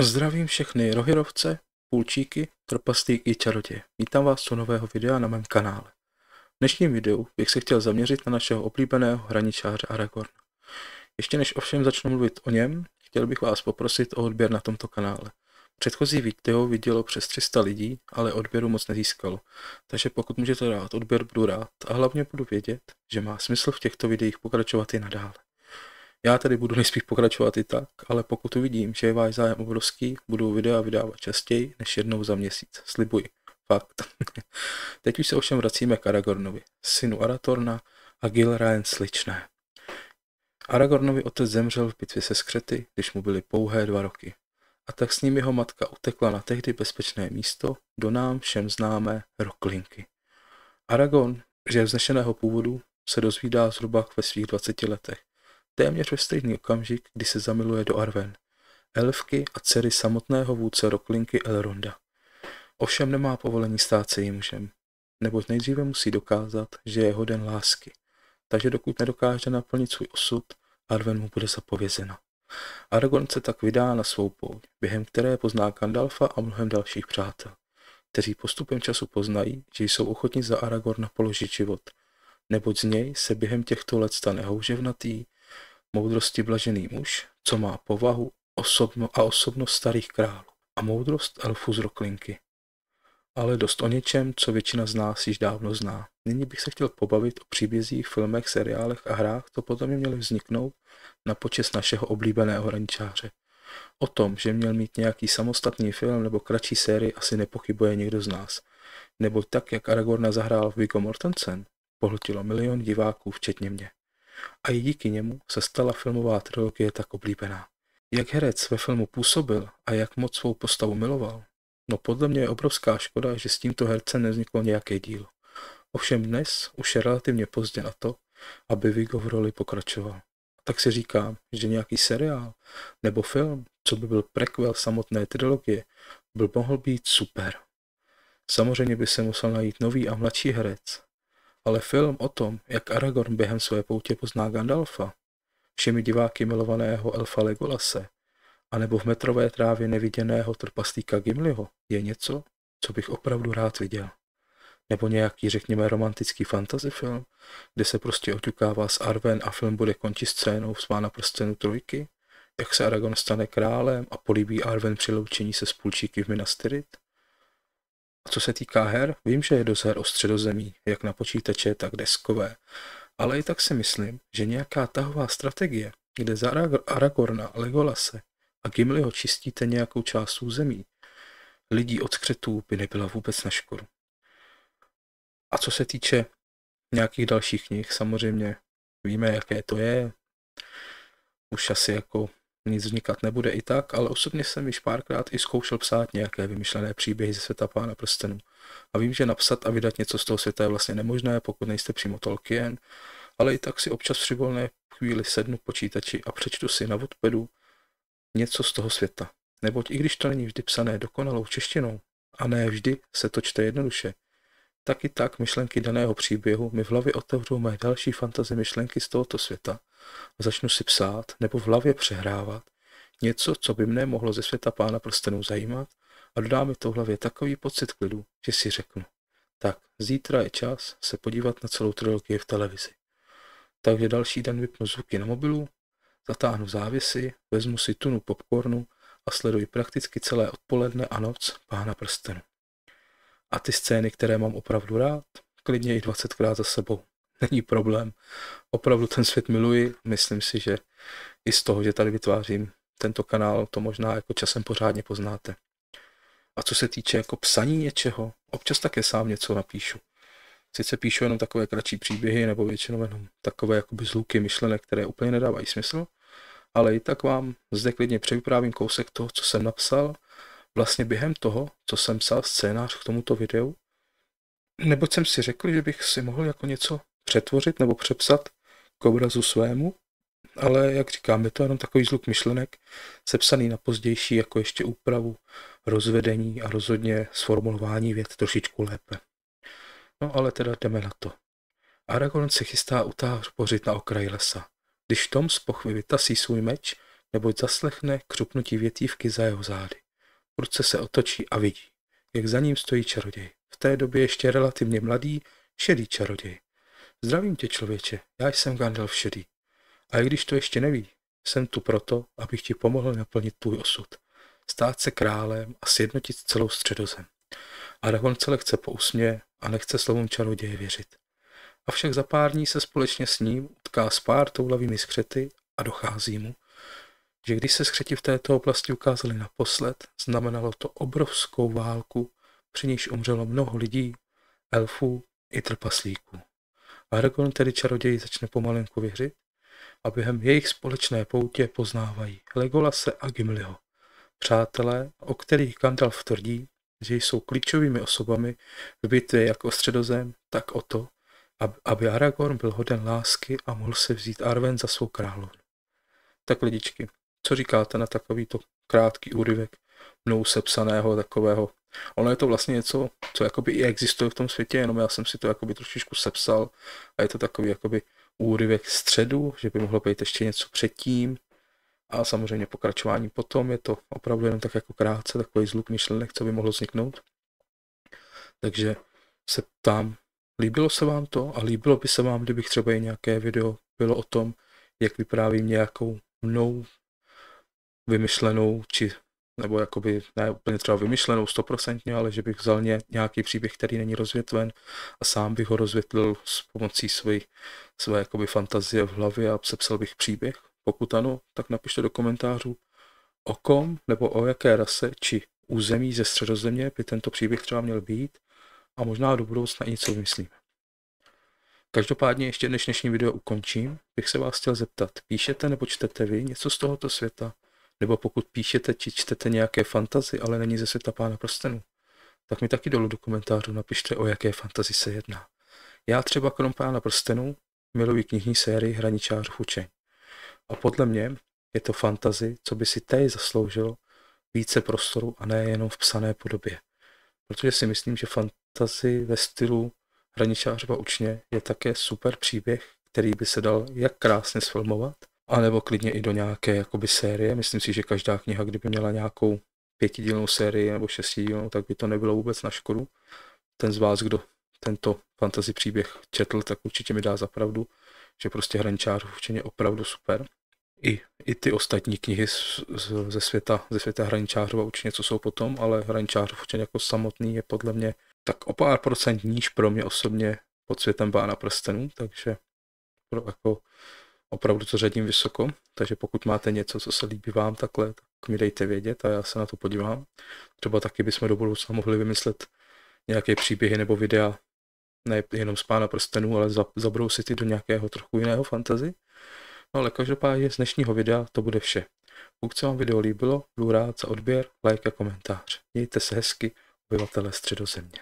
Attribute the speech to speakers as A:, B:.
A: Zdravím všechny rohyrovce, půlčíky, trpaslíky i čaroděje. Vítám vás u nového videa na mém kanále. V dnešním videu bych se chtěl zaměřit na našeho oblíbeného hraničáře Aragorna. Ještě než ovšem začnu mluvit o něm, chtěl bych vás poprosit o odběr na tomto kanále. Předchozí video vidělo přes 300 lidí, ale odběru moc nezískalo, takže pokud můžete dát odběr, budu rád a hlavně budu vědět, že má smysl v těchto videích pokračovat i nadále. Já tady budu nejspíš pokračovat i tak, ale pokud uvidím, že je váš zájem obrovský, budu videa vydávat častěji než jednou za měsíc. Slibuji. Fakt. Teď už se ovšem vracíme k Aragornovi, synu Arathorna a Gilraen Sličné. Aragornovi otec zemřel v bitvě se skřety, když mu byly pouhé 2 roky. A tak s ním jeho matka utekla na tehdy bezpečné místo do nám všem známé Roklinky. Aragorn, že je vznešeného původu, se dozvídá zhruba ve svých 20 letech. Téměř ve stejný okamžik, kdy se zamiluje do Arwen, elfky a dcery samotného vůdce Roklinky Elronda. Ovšem nemá povolení stát se jím mužem, neboť nejdříve musí dokázat, že je hoden lásky, takže dokud nedokáže naplnit svůj osud, Arwen mu bude zapovězena. Aragorn se tak vydá na svou pouť, během které pozná Gandalfa a mnohem dalších přátel, kteří postupem času poznají, že jsou ochotni za Aragorna položit život, neboť z něj se během těchto let stane houževnatý, moudrosti blažený muž, co má povahu a osobnost starých králů a moudrost elfů z Roklinky. Ale dost o něčem, co většina z nás již dávno zná. Nyní bych se chtěl pobavit o příbězích, filmech, seriálech a hrách, co potom měly vzniknout na počest našeho oblíbeného hraničáře. O tom, že měl mít nějaký samostatný film nebo kratší sérii, asi nepochybuje někdo z nás. Neboť tak, jak Aragorna zahrál Viggo Mortensen, pohltilo milion diváků, včetně mě. A i díky němu se stala filmová trilogie tak oblíbená. Jak herec ve filmu působil a jak moc svou postavu miloval, no podle mě je obrovská škoda, že s tímto hercem nevzniklo nějaké dílo. Ovšem dnes už je relativně pozdě na to, aby Viggo v roli pokračoval. Tak si říkám, že nějaký seriál nebo film, co by byl prequel samotné trilogie, by mohl být super. Samozřejmě by se musel najít nový a mladší herec, ale film o tom, jak Aragorn během své poutě pozná Gandalfa, všemi diváky milovaného elfa Legolase, anebo v metrové trávě neviděného trpaslíka Gimliho, je něco, co bych opravdu rád viděl. Nebo nějaký, řekněme, romantický fantasy film, kde se prostě oťukává s Arwen a film bude končit scénou z Pána prstenů 3, jak se Aragorn stane králem a políbí Arwen při loučení se s půlčíky v Minas Tirith. A co se týká her, vím, že je dost her o Středozemí, jak na počítače, tak deskové, ale i tak si myslím, že nějaká tahová strategie, kde za Aragorna, Legolase a Gimliho čistíte nějakou část území, lidí od skřetů by nebyla vůbec na škodu. A co se týče nějakých dalších knih, samozřejmě víme, jaké to je, už asi jako nic vznikat nebude i tak, ale osobně jsem již párkrát i zkoušel psát nějaké vymyšlené příběhy ze světa Pána prstenů. A vím, že napsat a vydat něco z toho světa je vlastně nemožné, pokud nejste přímo Tolkien, ale i tak si občas při volné chvíli sednu k počítači a přečtu si na Wattpadu něco z toho světa. Neboť i když to není vždy psané dokonalou češtinou, a ne vždy se to čte jednoduše, tak i tak myšlenky daného příběhu mi v hlavě otevřou mé další fantasy myšlenky z tohoto světa a začnu si psát nebo v hlavě přehrávat něco, co by mne mohlo ze světa Pána prstenů zajímat a dodá mi to v hlavě takový pocit klidu, že si řeknu, tak zítra je čas se podívat na celou trilogii v televizi. Takže další den vypnu zvuky na mobilu, zatáhnu závěsy, vezmu si tunu popcornu a sleduji prakticky celé odpoledne a noc Pána prstenů. A ty scény, které mám opravdu rád, klidně i 20krát za sebou. Není problém. Opravdu ten svět miluji. Myslím si, že i z toho, že tady vytvářím tento kanál, to možná jako časem pořádně poznáte. A co se týče jako psaní něčeho, občas také sám něco napíšu. Sice píšu jenom takové kratší příběhy, nebo většinou jenom takové jakoby zluky myšlenek, které úplně nedávají smysl, ale i tak vám zde klidně převyprávím kousek toho, co jsem napsal, vlastně během toho, co jsem psal scénář k tomuto videu, neboť jsem si řekl, že bych si mohl jako něco přetvořit nebo přepsat k obrazu svému, ale jak říkám, je to jenom takový zluk myšlenek, sepsaný na pozdější jako ještě úpravu, rozvedení a rozhodně sformulování vět trošičku lépe. No ale teda jdeme na to. Aragorn se chystá utábořit na okraji lesa. Když Tom z pochvy vytasí svůj meč, neboť zaslechne křupnutí větívky za jeho zády. Prudce se otočí a vidí, jak za ním stojí čaroděj. V té době ještě relativně mladý, šedý čaroděj. Zdravím tě, člověče, já jsem Gandalf šedý. A i když to ještě neví, jsem tu proto, abych ti pomohl naplnit tvůj osud. Stát se králem a sjednotit celou Středozem. Aragorn se lehce pousměje a nechce slovům čaroděje věřit. Avšak za pár dní se společně s ním utká s pár toulavými skřety a dochází mu, že když se skřeti v této oblasti ukázali naposled, znamenalo to obrovskou válku, při níž umřelo mnoho lidí, elfů i trpaslíků. Aragorn tedy čaroději začne pomalenku věřit a během jejich společné poutě poznávají Legolase a Gimliho, přátelé, o kterých Gandalf tvrdí, že jsou klíčovými osobami v bitvě jak o Středozem, tak o to, aby Aragorn byl hoden lásky a mohl se vzít Arwen za svou královnu. Tak lidičky, co říkáte na takovýto krátký úryvek mnou sepsaného takového? Ono je to vlastně něco, co jakoby i existuje v tom světě, jenom já jsem si to jakoby trošičku sepsal a je to takový jakoby úryvek středu, že by mohlo být ještě něco předtím a samozřejmě pokračování potom. Je to opravdu jenom tak jako krátce, takový zluk myšlenek, co by mohlo vzniknout. Takže se ptám, líbilo se vám to a líbilo by se vám, kdybych třeba i nějaké video bylo o tom, jak vyprávím nějakou mnou vymyšlenou, nebo jakoby ne úplně třeba vymyšlenou 100%, ale že bych vzal nějaký příběh, který není rozvětven a sám bych ho rozvětlil s pomocí své jakoby fantazie v hlavě a sepsal bych příběh. Pokud ano, tak napište do komentářů, o kom nebo o jaké rase či území ze Středozemě by tento příběh třeba měl být a možná do budoucna i něco vymyslíme. Každopádně ještě než dnešní video ukončím, bych se vás chtěl zeptat, píšete nebo čtete vy něco z tohoto světa? Nebo pokud píšete či čtete nějaké fantasy, ale není ze světa Pána prstenů, tak mi taky dolů do komentářů napište, o jaké fantasy se jedná. Já třeba krom Pána prstenů miluji knižní sérii Hraničářův učeň. A podle mě je to fantasy, co by si teď zasloužilo více prostoru a ne jenom v psané podobě. Protože si myslím, že fantasy ve stylu Hraničářova učně je také super příběh, který by se dal jak krásně sfilmovat, anebo klidně i do nějaké jakoby série. Myslím si, že každá kniha, kdyby měla nějakou 5dílnou sérii nebo 6dílnou, tak by to nebylo vůbec na škodu. Ten z vás, kdo tento fantasy příběh četl, tak určitě mi dá za pravdu, že prostě Hraničářův učení je opravdu super. I ty ostatní knihy ze světa Hraničářova učení, co jsou potom, ale Hraničářův učení jako samotný je podle mě tak o pár procent níž pro mě osobně pod světem Pána prstenů, takže jako opravdu to řadím vysoko, takže pokud máte něco, co se líbí vám takhle, tak mi dejte vědět a já se na to podívám. Třeba taky bychom do budoucna mohli vymyslet nějaké příběhy nebo videa, ne jenom z Pána prstenů, ale zabrousit i do nějakého trochu jiného fantasy. No ale každopádně z dnešního videa to bude vše. Pokud se vám video líbilo, budu rád za odběr, like a komentář. Mějte se hezky, obyvatelé Středozemě.